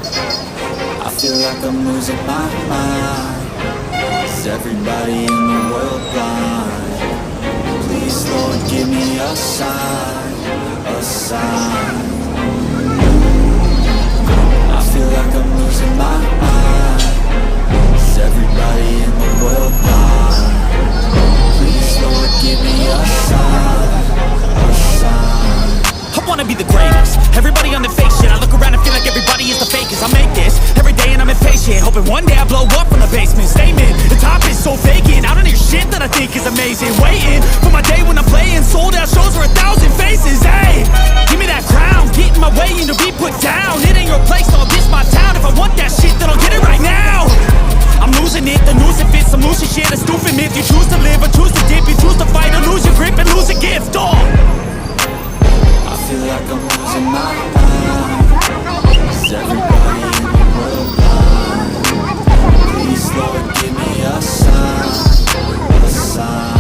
I feel like I'm losing my mind. Is everybody in the world blind? Please, Lord, give me a sign, a sign. I feel like I'm losing my mind. Is everybody in the world blind? Please, Lord, give me a sign, a sign. I wanna be the greatest. Everybody on the fake shit. I look around and feel like everybody is the fakest. I make this every day and I'm impatient, hoping one day I blow up from the basement. Statement, the top is so vacant. I don't hear shit that I think is amazing. Waiting for my day when I'm playing sold out shows for 1,000 faces. Hey, give me that crown, get in my way and to be put down. It ain't your place, so this my town. If I want that shit, then I'll get it right now. I'm losing it, the news it fits. I'm losing shit, a stupid myth. You choose to live or choose to dip. You choose to fight or lose your grip and lose a gift. Oh, I feel like I'm losing my mind. Is everybody in the world blind? Please, Lord, give me a sign, a sign.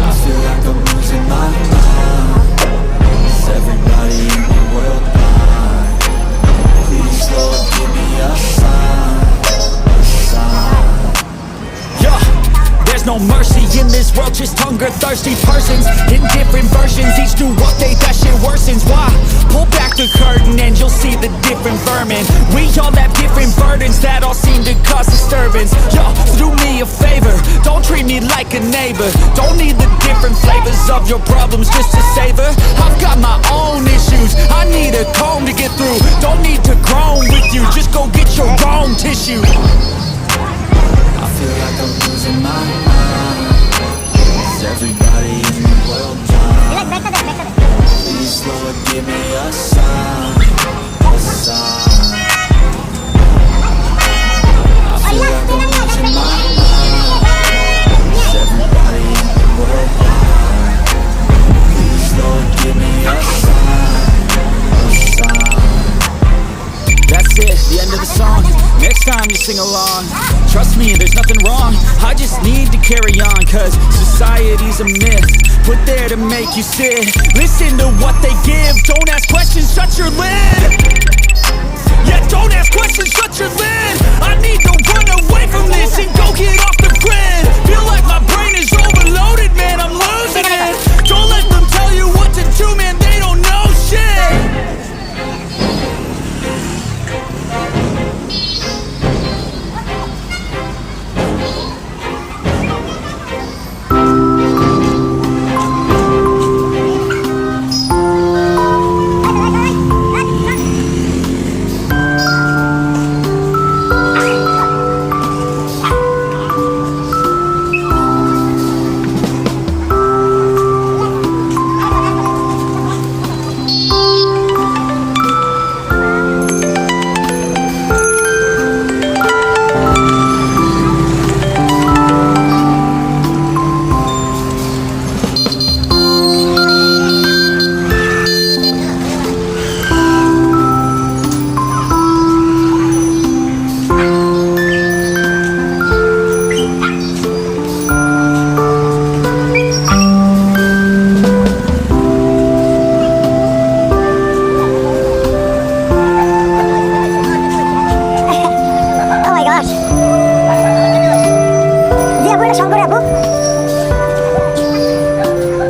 I feel like I'm losing my mind. Is everybody in the world blind? Please, Lord, give me a sign, a sign. yeah. There's no mercy in this world, just hunger-thirsty persons in different versions, each new update that shit worsens. Why? Pull back the curtain and you'll see the different vermin. We all have different burdens that all seem to cause disturbance. Yo, so do me a favor, don't treat me like a neighbor. Don't need the different flavors of your problems just to savor. I've got my own issues, I need a comb to get through. Don't need to groan with you, just go get your own tissue. I feel like I'm losing my mind. Is everybody in the world blind? Please, Lord, give me a sign, a sign. I feel like I'm losing my mind. Is everybody in the world blind? Please, Lord, give me a sign, a sign. That's it, the end of the song. Next time you sing along, trust me, there's nothing wrong. I just need to carry on, cause society's a myth, put there to make you sit. Listen to what they give, don't ask